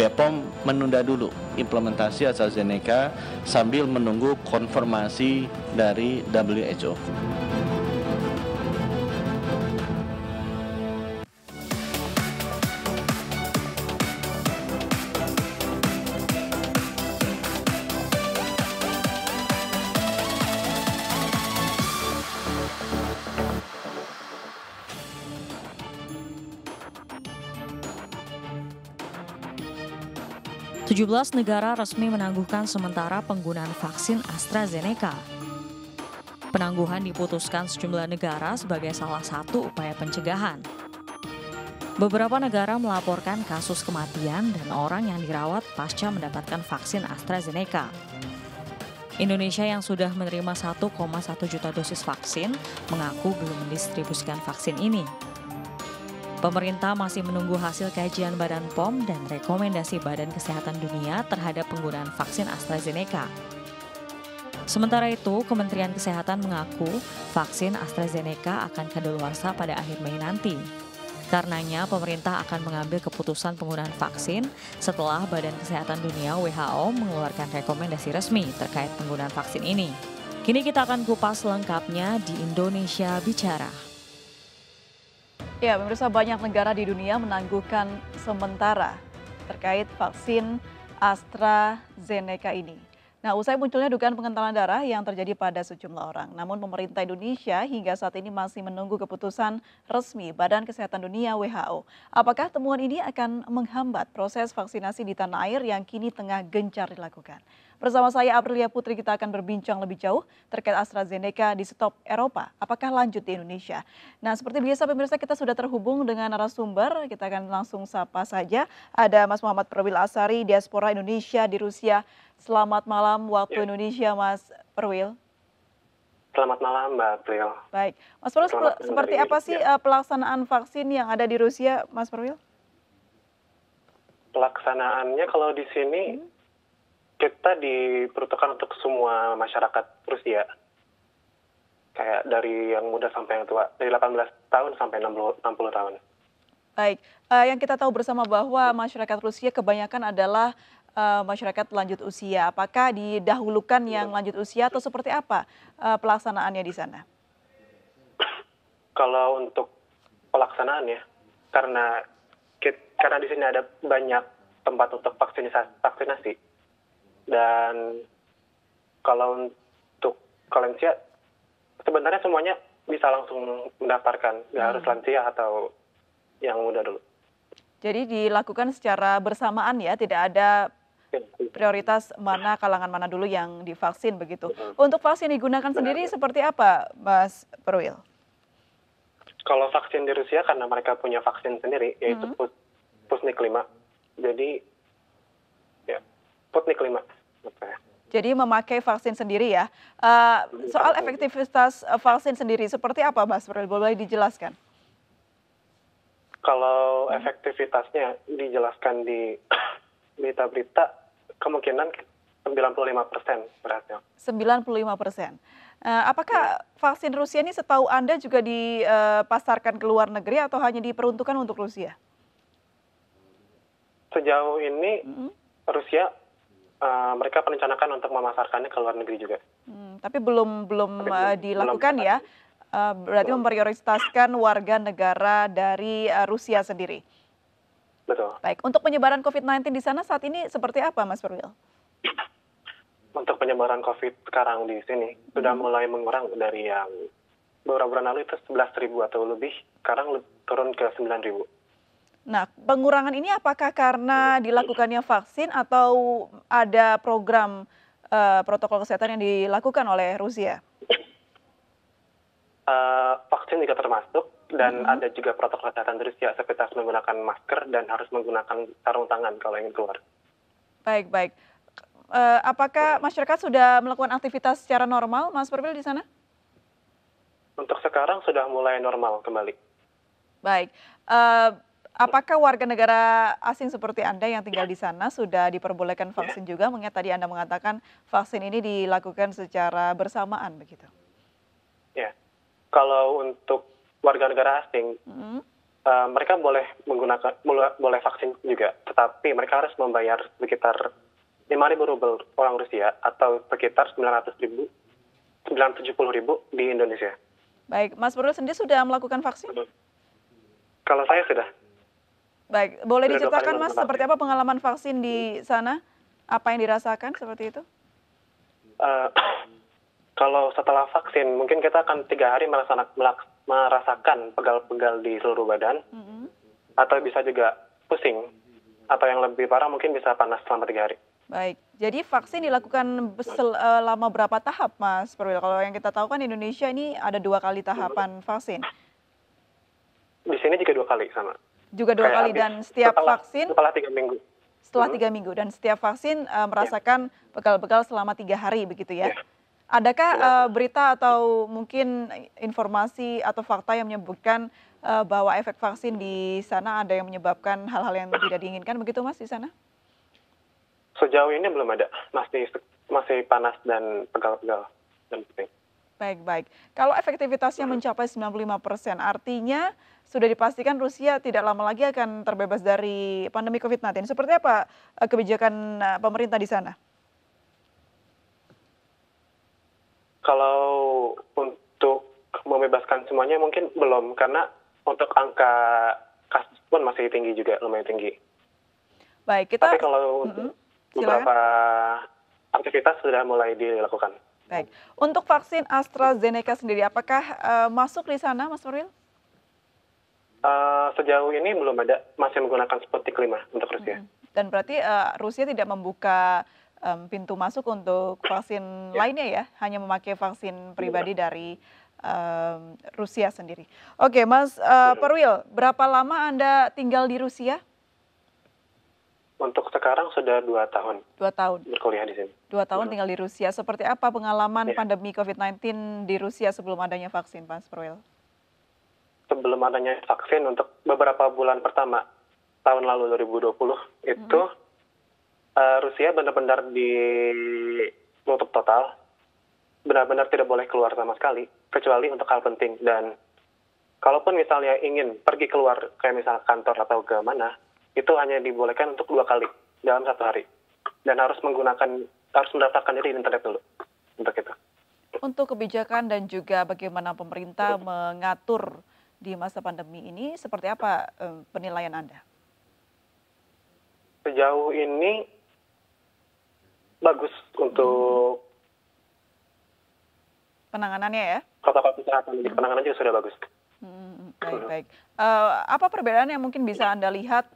BPOM menunda dulu implementasi AstraZeneca sambil menunggu konfirmasi dari WHO. 17 negara resmi menangguhkan sementara penggunaan vaksin AstraZeneca. Penangguhan diputuskan sejumlah negara sebagai salah satu upaya pencegahan. Beberapa negara melaporkan kasus kematian dan orang yang dirawat pasca mendapatkan vaksin AstraZeneca. Indonesia yang sudah menerima 1,1 juta dosis vaksin mengaku belum mendistribusikan vaksin ini. Pemerintah masih menunggu hasil kajian Badan POM dan rekomendasi Badan Kesehatan Dunia terhadap penggunaan vaksin AstraZeneca. Sementara itu, Kementerian Kesehatan mengaku vaksin AstraZeneca akan kadaluarsa pada akhir Mei nanti. Karenanya, pemerintah akan mengambil keputusan penggunaan vaksin setelah Badan Kesehatan Dunia WHO mengeluarkan rekomendasi resmi terkait penggunaan vaksin ini. Kini kita akan kupas lengkapnya di Indonesia Bicara. Ya, pemirsa, banyak negara di dunia menangguhkan sementara terkait vaksin AstraZeneca ini. Nah, usai munculnya dugaan pengentalan darah yang terjadi pada sejumlah orang. Namun pemerintah Indonesia hingga saat ini masih menunggu keputusan resmi Badan Kesehatan Dunia WHO. Apakah temuan ini akan menghambat proses vaksinasi di tanah air yang kini tengah gencar dilakukan? Bersama saya Aprilia Putri, kita akan berbincang lebih jauh terkait AstraZeneca di stop Eropa. Apakah lanjut di Indonesia? Nah, seperti biasa pemirsa, kita sudah terhubung dengan narasumber. Kita akan langsung sapa saja. Ada Mas Muhammad Perwil Asari, Diaspora Indonesia di Rusia. Selamat malam waktu Indonesia, Mas Perwil. Selamat malam, Mbak April. Baik, Mas Perwil, seperti apa sih pelaksanaan vaksin yang ada di Rusia, Mas Perwil? Pelaksanaannya kalau di sini kita diperuntukkan untuk semua masyarakat Rusia. Kayak dari yang muda sampai yang tua, dari 18 tahun sampai 60 tahun. Baik, yang kita tahu bersama bahwa masyarakat Rusia kebanyakan adalah masyarakat lanjut usia. Apakah didahulukan yang lanjut usia atau seperti apa pelaksanaannya di sana? Kalau untuk pelaksanaannya, karena di sini ada banyak tempat untuk vaksinasi, dan kalau untuk lansia sebenarnya semuanya bisa langsung mendaftarkan, nggak harus lansia atau yang muda dulu. Jadi dilakukan secara bersamaan ya, tidak ada prioritas mana kalangan mana dulu yang divaksin begitu. Untuk vaksin digunakan sendiri seperti apa, Mas Perwil? Kalau vaksin di Rusia karena mereka punya vaksin sendiri yaitu Sputnik 5. Jadi ya Sputnik 5. Jadi memakai vaksin sendiri ya. Soal efektivitas vaksin sendiri seperti apa, Mas Perwil? Boleh dijelaskan? Kalau efektivitasnya dijelaskan di berita-berita kemungkinan 95% berhasil. 95%. Apakah vaksin Rusia ini setahu Anda juga dipasarkan ke luar negeri atau hanya diperuntukkan untuk Rusia? Sejauh ini Rusia mereka merencanakan untuk memasarkannya ke luar negeri juga. Tapi belum dilakukan ya? Berarti memprioritaskan warga negara dari Rusia sendiri. Betul. Baik, untuk penyebaran COVID-19 di sana saat ini seperti apa, Mas Perwil? Untuk penyebaran COVID sekarang di sini sudah mulai mengurang dari yang beberapa bulan lalu itu 11.000 atau lebih, sekarang turun ke 9.000. Nah, pengurangan ini apakah karena dilakukannya vaksin atau ada program protokol kesehatan yang dilakukan oleh Rusia? Vaksin juga termasuk dan ada juga protokol kesehatan di Rusia seperti harus menggunakan masker dan harus menggunakan sarung tangan kalau ingin keluar. Baik. Apakah masyarakat sudah melakukan aktivitas secara normal, Mas Perwil, di sana? Untuk sekarang sudah mulai normal kembali. Baik. Apakah warga negara asing seperti Anda yang tinggal di sana sudah diperbolehkan vaksin juga? Mengingat tadi Anda mengatakan vaksin ini dilakukan secara bersamaan begitu. Ya, kalau untuk warga negara asing mereka boleh menggunakan boleh vaksin juga, tetapi mereka harus membayar sekitar 5.000 rubel orang Rusia atau sekitar 970.000 di Indonesia. Baik, Mas Purwil sendiri sudah melakukan vaksin? Kalau saya sudah. Baik, boleh Sudah 2 kali diceritakan Mas melakukan seperti apa pengalaman vaksin di sana? Apa yang dirasakan seperti itu? Kalau setelah vaksin, mungkin kita akan 3 hari merasakan pegal-pegal di seluruh badan, atau bisa juga pusing, atau yang lebih parah mungkin bisa panas selama 3 hari. Baik, jadi vaksin dilakukan lama berapa tahap Mas Purwil? Kalau yang kita tahu kan Indonesia ini ada 2 kali tahapan vaksin. Di sini juga 2 kali sama. Juga 2 kali dan setiap vaksin setelah 3 minggu. Setelah 3 minggu dan setiap vaksin merasakan begal-begal selama 3 hari begitu ya. Adakah berita atau mungkin informasi atau fakta yang menyebutkan bahwa efek vaksin di sana ada yang menyebabkan hal-hal yang tidak diinginkan begitu Mas di sana? Sejauh ini belum ada, masih panas dan pegal-pegal dan pusing. Baik. Kalau efektivitasnya mencapai 95%, artinya sudah dipastikan Rusia tidak lama lagi akan terbebas dari pandemi COVID-19. Seperti apa kebijakan pemerintah di sana? Kalau untuk membebaskan semuanya mungkin belum, karena untuk angka kasus pun masih tinggi juga, lumayan tinggi. Baik, kita... Tapi kalau untuk beberapa aktivitas sudah mulai dilakukan. Baik, untuk vaksin AstraZeneca sendiri, apakah masuk di sana, Mas Purwil? Sejauh ini belum ada, masih menggunakan Sputnik 5 untuk Rusia. Dan berarti Rusia tidak membuka pintu masuk untuk vaksin lainnya ya, hanya memakai vaksin pribadi dari Rusia sendiri. Oke, Mas Purwil, berapa lama Anda tinggal di Rusia? Untuk sekarang sudah 2 tahun. 2 tahun. Berkuliah di sini. 2 tahun tinggal di Rusia. Seperti apa pengalaman pandemi COVID-19 di Rusia sebelum adanya vaksin, Mas Purwil? Sebelum adanya vaksin, untuk beberapa bulan pertama tahun lalu 2020 itu Rusia benar-benar ditutup total, benar-benar tidak boleh keluar sama sekali, kecuali untuk hal penting. Dan kalaupun misalnya ingin pergi keluar, kayak misalnya kantor atau ke mana, itu hanya dibolehkan untuk 2 kali dalam 1 hari. Dan harus mendaftarkan diri di internet dulu untuk itu. Untuk kebijakan dan juga bagaimana pemerintah mengatur di masa pandemi ini, seperti apa penilaian Anda? Sejauh ini bagus untuk penanganannya ya? Protokol kesehatan, penanganan juga sudah bagus. Baik. Apa perbedaan yang mungkin bisa Anda lihat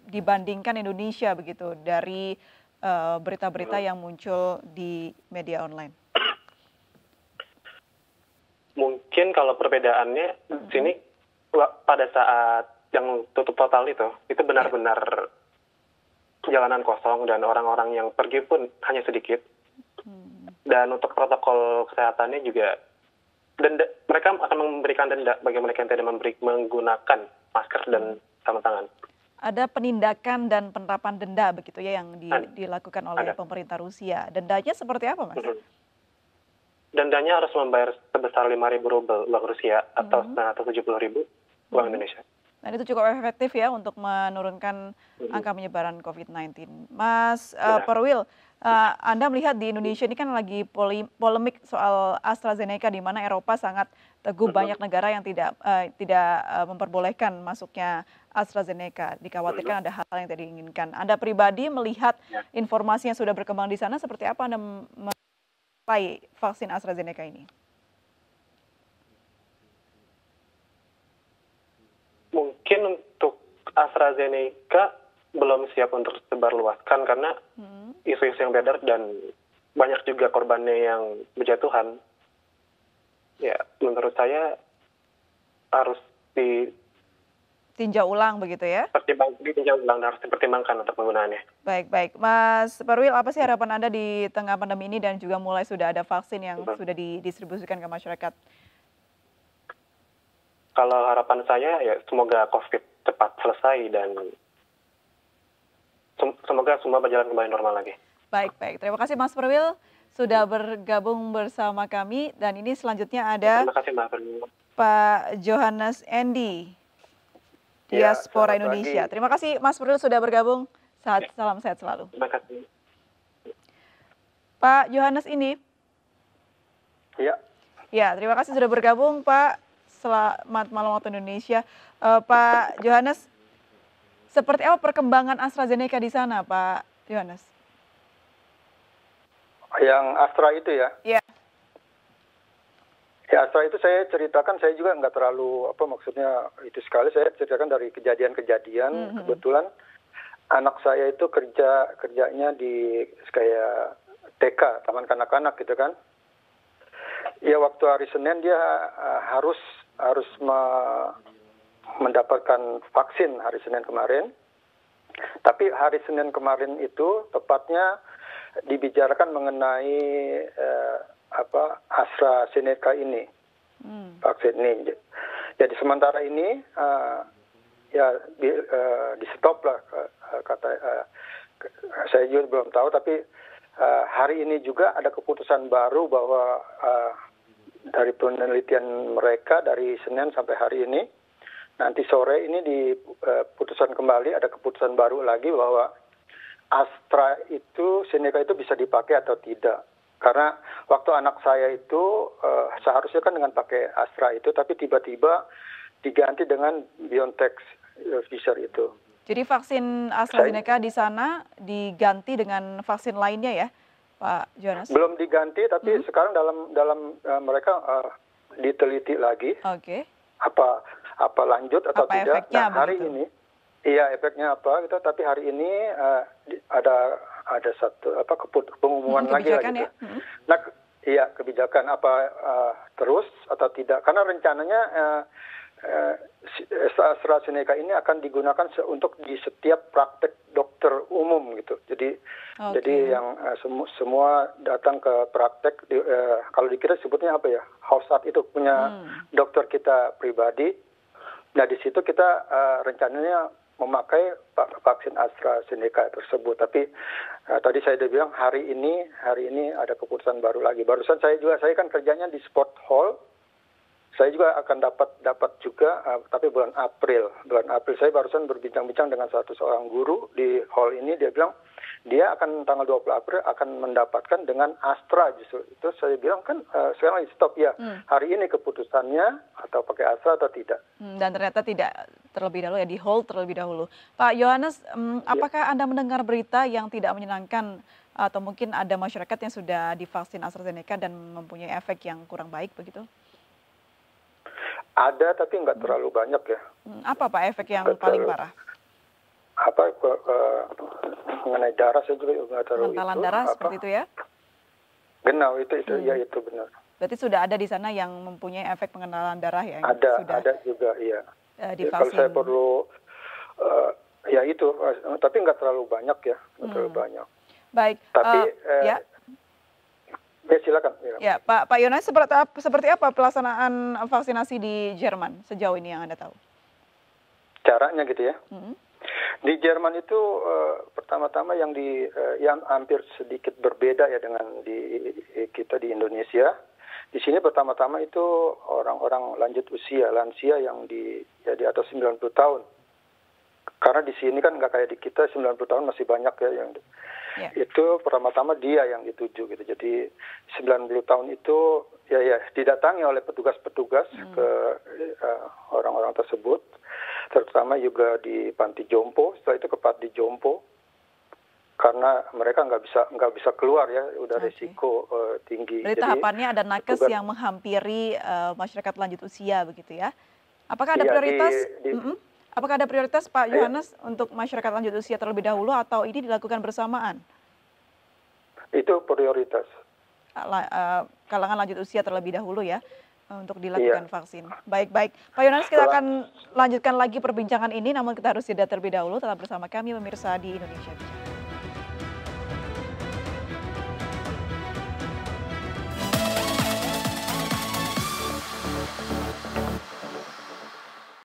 dibandingkan Indonesia begitu dari berita-berita yang muncul di media online? Mungkin kalau perbedaannya di sini pada saat yang tutup total itu benar-benar jalanan kosong dan orang-orang yang pergi pun hanya sedikit. Dan untuk protokol kesehatannya juga denda, mereka akan memberikan denda bagi mereka yang tidak menggunakan masker dan sarung tangan. Ada penindakan dan penerapan denda begitu ya yang dilakukan oleh pemerintah Rusia. Dendanya seperti apa, Mas? Dendanya harus membayar sebesar 5.000 rubel uang Rusia atau 970.000 uang Indonesia. Dan itu cukup efektif ya untuk menurunkan angka penyebaran COVID-19. Mas Purwil, Anda melihat di Indonesia ini kan lagi polemik soal AstraZeneca, di mana Eropa sangat teguh, banyak negara yang tidak memperbolehkan masuknya AstraZeneca. Dikhawatirkan ada hal yang tidak diinginkan. Anda pribadi melihat informasi yang sudah berkembang di sana, seperti apa Anda menilai vaksin AstraZeneca ini? Mungkin untuk AstraZeneca belum siap untuk disebarluaskan karena isu-isu yang beredar dan banyak juga korbannya yang berjatuhan. Ya, menurut saya harus ditinjau ulang begitu ya? Ditinjau ulang, harus dipertimbangkan untuk penggunaannya. Baik. Mas Purwil, apa sih harapan Anda di tengah pandemi ini dan juga mulai sudah ada vaksin yang sudah didistribusikan ke masyarakat? Kalau harapan saya ya semoga COVID cepat selesai dan semoga semua berjalan kembali normal lagi. Baik. Terima kasih Mas Purwil sudah bergabung bersama kami, dan ini selanjutnya ada Terima kasih Mbak. Pak Johannes Endi. Diaspora selamat Indonesia. pagi. Terima kasih Mas Puril sudah bergabung. Salam sehat selalu. Terima kasih. Pak Yohanes ini. Ya, Ya, terima kasih sudah bergabung Pak. Selamat malam waktu Indonesia. Pak Yohanes, seperti apa perkembangan AstraZeneca di sana Pak Yohanes? yang Astra itu ya. Ya. Ya, Astra itu saya ceritakan, saya juga nggak terlalu, maksudnya itu sekali, saya ceritakan dari kejadian-kejadian. Kebetulan anak saya itu kerjanya di kayak TK, Taman Kanak-Kanak gitu kan. Ya, waktu hari Senin dia harus mendapatkan vaksin hari Senin kemarin. Tapi hari Senin kemarin itu tepatnya dibicarakan mengenai AstraZeneca ini, vaksin ini. Jadi sementara ini di stop lah, saya juga belum tahu, tapi hari ini juga ada keputusan baru bahwa dari penelitian mereka dari Senin sampai hari ini, nanti sore ini diputuskan kembali, ada keputusan baru lagi bahwa Seneca itu bisa dipakai atau tidak. Karena waktu anak saya itu seharusnya kan dengan pakai Astra itu, tapi tiba-tiba diganti dengan BioNTech Pfizer itu. Jadi vaksin AstraZeneca di sana diganti dengan vaksin lainnya ya, Pak Jonas? Belum diganti, tapi sekarang dalam mereka diteliti lagi. Oke. Apa lanjut atau apa tidak. Efeknya, nah, hari begitu? ini, iya efeknya apa gitu. Tapi hari ini ada satu pengumuman lagi lah gitu. Ya? Nah, iya kebijakan apa terus atau tidak? Karena rencananya AstraZeneca ini akan digunakan untuk di setiap praktek dokter umum gitu. Jadi yang semua datang ke praktek kalau di kita sebutnya apa ya, Hausat itu punya dokter kita pribadi. Nah di situ kita rencananya memakai vaksin AstraZeneca tersebut. Tapi tadi saya sudah bilang hari ini ada keputusan baru lagi. Barusan saya kan kerjanya di sport hall. Saya juga akan dapat juga, tapi bulan April saya barusan berbincang-bincang dengan seorang guru di hall ini. Dia bilang dia akan tanggal 20 April akan mendapatkan dengan Astra justru. Itu saya bilang kan sekarang lagi stop ya. Hari ini keputusannya atau pakai Astra atau tidak. Dan ternyata tidak terlebih dahulu ya, di hold terlebih dahulu. Pak Yohanes, apakah Anda mendengar berita yang tidak menyenangkan atau mungkin ada masyarakat yang sudah divaksin AstraZeneca dan mempunyai efek yang kurang baik begitu? Ada tapi nggak terlalu banyak ya. Apa Pak efek yang paling parah? Mengenai darah saya juga nggak terlalu. Pengentalan darah seperti itu ya? Genau, itu ya itu benar. Berarti sudah ada di sana yang mempunyai efek pengentalan darah ya? Ada juga iya. Divaksin. Kalau saya perlu ya itu, tapi nggak terlalu banyak ya, nggak terlalu banyak. Baik. Tapi ya silakan. Ya, Pak Yohanes, seperti apa pelaksanaan vaksinasi di Jerman sejauh ini yang Anda tahu? Caranya gitu ya. Di Jerman itu pertama-tama yang hampir sedikit berbeda ya dengan kita di Indonesia. Di sini pertama-tama itu orang-orang lansia yang di atas 90 tahun. Karena di sini kan nggak kayak di kita 90 tahun masih banyak ya yang itu pertama-tama dia yang dituju gitu. Jadi 90 tahun itu ya didatangi oleh petugas-petugas ke orang-orang tersebut, terutama juga di panti jompo. Setelah itu ke panti jompo karena mereka nggak bisa keluar ya, udah resiko tinggi. Jadi tahapannya ada nakes yang menghampiri masyarakat lanjut usia begitu ya? Apakah ada prioritas? Apakah ada prioritas Pak Yohanes untuk masyarakat lanjut usia terlebih dahulu atau ini dilakukan bersamaan? Itu prioritas. Kalangan lanjut usia terlebih dahulu ya untuk dilakukan vaksin. Baik. Pak Yohanes, kita akan lanjutkan lagi perbincangan ini, namun kita harus jeda terlebih dahulu. Tetap bersama kami pemirsa di Indonesia Bicara.